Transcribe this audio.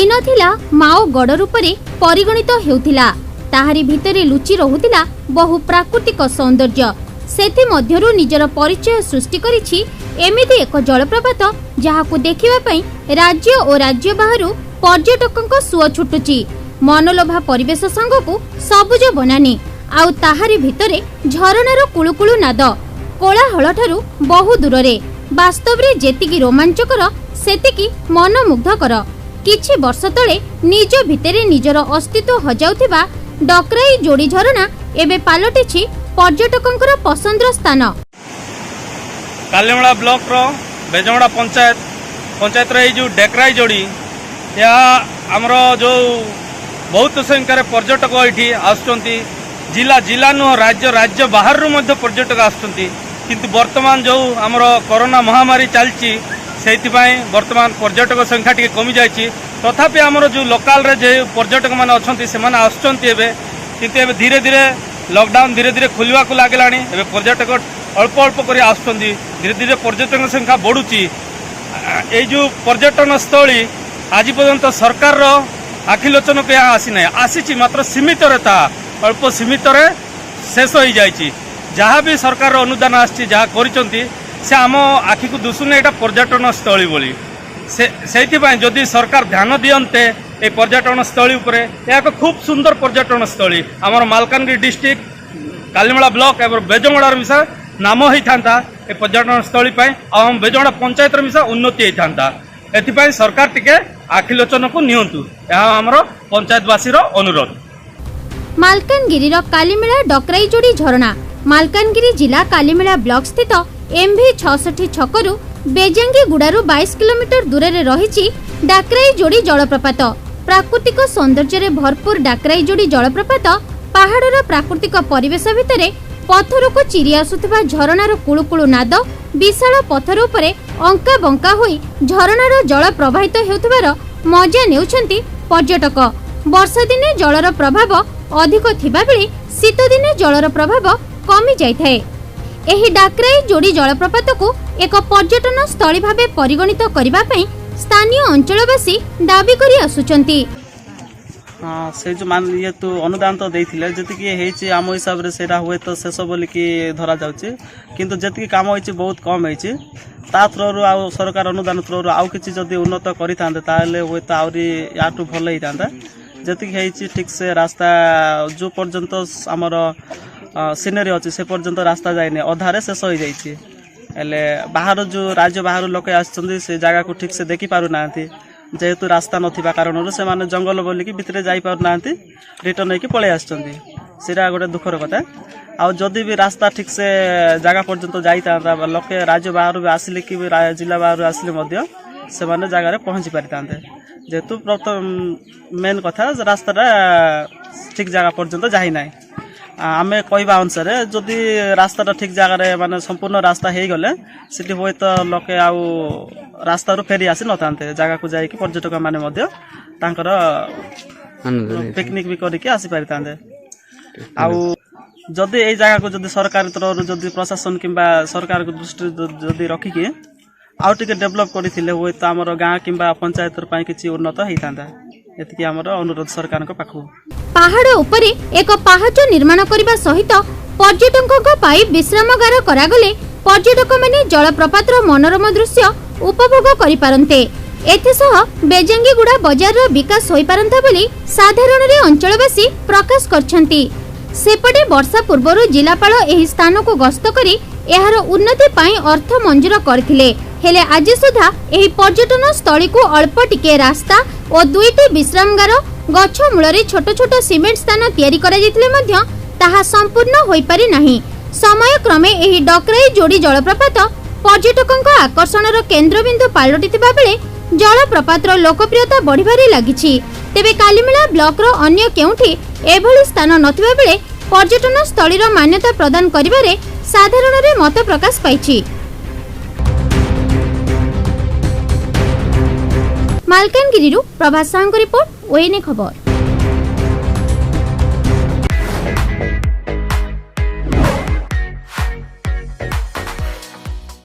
दिन थिला माओ गड़ रूपरे परिगणित हेउथिला। ताहारी भितरे लुचि रहुथिला बहु प्राकृतिक सौंदर्य। सेथि मध्यरु निजर परिचय सृष्टि करिछि एमिति एक जलप्रपात जहाकु देखिबा पई राज्य और राज्य बाहरु पर्यटकक सुଅ छुटुछि। मनलोभा परिवेश संगकु सबुज बनानी आउ ताहारी भितरे झरणार कुळुकुळु नाद कोलाहल ठारू बहु दूररे वास्तव रे जेतिकी रोमांचकर सेतिकी मनमुग्धकर। किछि वर्ष तले निज भितरे निजर अस्तित्व हजाउथिबा डकराई जोड़ी झरणा एबे पालटिछि पर्यटकंकर पसंदर स्थान। कालीमेला ब्लॉक रो बेजमड़ा पंचायत रे जो डेकराई जोड़ी या हमरो जो बहुत संख्यार पर्यटक ये आसुचंती। जिला नुह राज्य बाहर रू मध्य पर्यटक आसुचंती। किंतु वर्तमान जो हमर कोरोना महामारी चलची सेतिपाई वर्तमान पर्यटक संख्या टिके कमी जाइछि। तथापि हमर जो लोकल रे जे पर्यटक माने अछंती से माने आसुचंती एबे। किंतु एबे धीरे धीरे लॉकडाउन धीरे धीरे खोलिवा को लागलानी। एबे पर्यटक अल्प अल्प करी आसुचंती। धीरे धीरे पर्यटक संख्या बढ़ुची। ए जो पर्यटन स्थली आज पर्यंत सरकार रो आखिलोचन के आसी ना आसी मात्र सीमित रे ता अल्प सीमित रे शेष हो जाइछि। जहाँ भी सरकार अनुदान आछि जहाँ करिसंती से आम आखि को दुसुने एटा पर्यटन स्थली बोली से जदि सरकार ध्यान दियंते ए पर्यटन स्थली उपरे एक खूब सुंदर पर्यटन स्थली आमर मालकानगिरी डिस्ट्रिक्ट कालीमेला ब्लॉक एवं बेजमड़ार मिसा नाम होता ए पर्यटन स्थली आम बेजमड़ा पंचायत मिसा उन्नति होता। एथिपाई सरकार टिके आखिलोचन को नियंतु आमर पंचायतवासी अनुरोध। मालकानगिरी कालीमेला डकराई जोड़ी झरणा मालकानगिरी जिला कालीमेला ब्लॉक स्थित एमभी 66 छकरु बेजांगी गुड़ारू 22 किलोमीटर दूर रे रहिछि डाकराई जोड़ी जलप्रपात। प्राकृतिक सौंदर्य रे भरपूर डाकराई जोड़ी जलप्रपात पहाड़र प्राकृतिक परिवेश भितरे पत्थर को चिरी आसुथिबा झरणार कुळुकुळु नाद विशाल पत्थर उपरे अंका बंका होई झरणार जल प्रवाहित हेउथिबार मजा नेउछंती पर्यटक। वर्षा दिने जलर प्रभाव अधिक थिबा बेले शीत दिने जलर प्रभाव कमी जाइथाय। एही डाकराई जोड़ी जलप्रपात को एक पर्यटन स्थली भाबे परिगणित करिबा पई स्थानीय अंचलवासी दाबी करि आसुचंती। से जो मान ये तो अनुदान तो देइथिले जति हेछि आम हिसाब रे सेरा हुए तो शेष बोली कि धरा जाउछि। किंतु जति काम होइछि बहुत कम हेछि। ता थ्रोरु आ सरकार अनुदान थ्रोरु आउ किछि जदि उन्नत करितांते ताले होय तो आउरी याटु भल हेइतांता। जति हेछि ठीक से रास्ता जो पर्यंत हमर सीनरी अच्छी से पर्यंत रास्ता जाइने अधारे शेष हो जाइए। बाहर जो राज्य बाहर लोक आसुचंती से जगह को ठीक से देखी पारु नांती जेहेतु रास्ता नथिबा कारण से माने जंगल बोलिकी भितरे जाई पारु नांती रिटर्न होइकी पळे आसुचंती। सेरा गोटे दुखर कथा। आ जदि भी रास्ता ठीक से जगह पर्यंत जाइता लोके राज्य बाहर भी आसिले कि जिला बाहर आसिले मध्य से माने जगह रे पहुंची पारितांते। जेहेतु प्रथम मेन कथा रास्ताटा ठीक जगह पर्यंत जाई नाही। आमे कहवा अनुसार जदि रास्ता ठीक जगह माने संपूर्ण रास्ता हो गले से हुए तो लोके आउ रास्ता फेरी आसी नथांते जगह को जाइए पर्यटक माने मध्य तांकर पिकनिक भी करके आसी पारितांते। आउ जदि ए जगह को जदि सरकार तरफ जदि प्रशासन किंबा सरकार को दृष्टि जदि रखिकी आउ टिके डेवलप करथिले हुए तो हमर गां किंबा पंचायत पई किछि उन्नत हेइतांता। एतिकी हमर अनुरोध सरकार को पाखु। पहाड़ उपरे एक पाहाच निर्माण करबा सहित पर्यटकक पाई विश्रामगार करागले पर्यटक माने जलप्रपातर मनोरम दृश्य उपभोग करि पारन्ते। एथिसह बेजांगीगुड़ा बजार विकास होई पारन्ता बोली साधारण रे अंचलवासी प्रकाश करछंती। सेपटे वर्षा पूर्वरु जिलापाल एही स्थान को गस्त करी एहार उन्नति पाई अर्थ मंजूर करथिले। हेले आज सुधा एही पर्यटन स्थली को अल्प टिके रास्ता और 2टी विश्रामगार गछ मूलरे छोट छोट सिमेंट स्थान तैयारी करा जैतिले मध्य ताहा संपूर्ण होई पारि नाही। समय क्रमे एही डकराई जोड़ी जलप्रपात पर्यटकक आकर्षणर केंद्रबिंदु पालटिथिबा बेले जलप्रपातर लोकप्रियता बढ़िबारे लागिछि। तेबे कालीमेला ब्लॉक रो अन्य केउठी एभली स्थान नथिबा बेले पर्यटन स्थलीर मान्यता प्रदान करिबारे साधारण रे मत प्रकाश पाइछि। मालकानगिरी प्रभास साहू रिपोर्ट ओएनए खबर।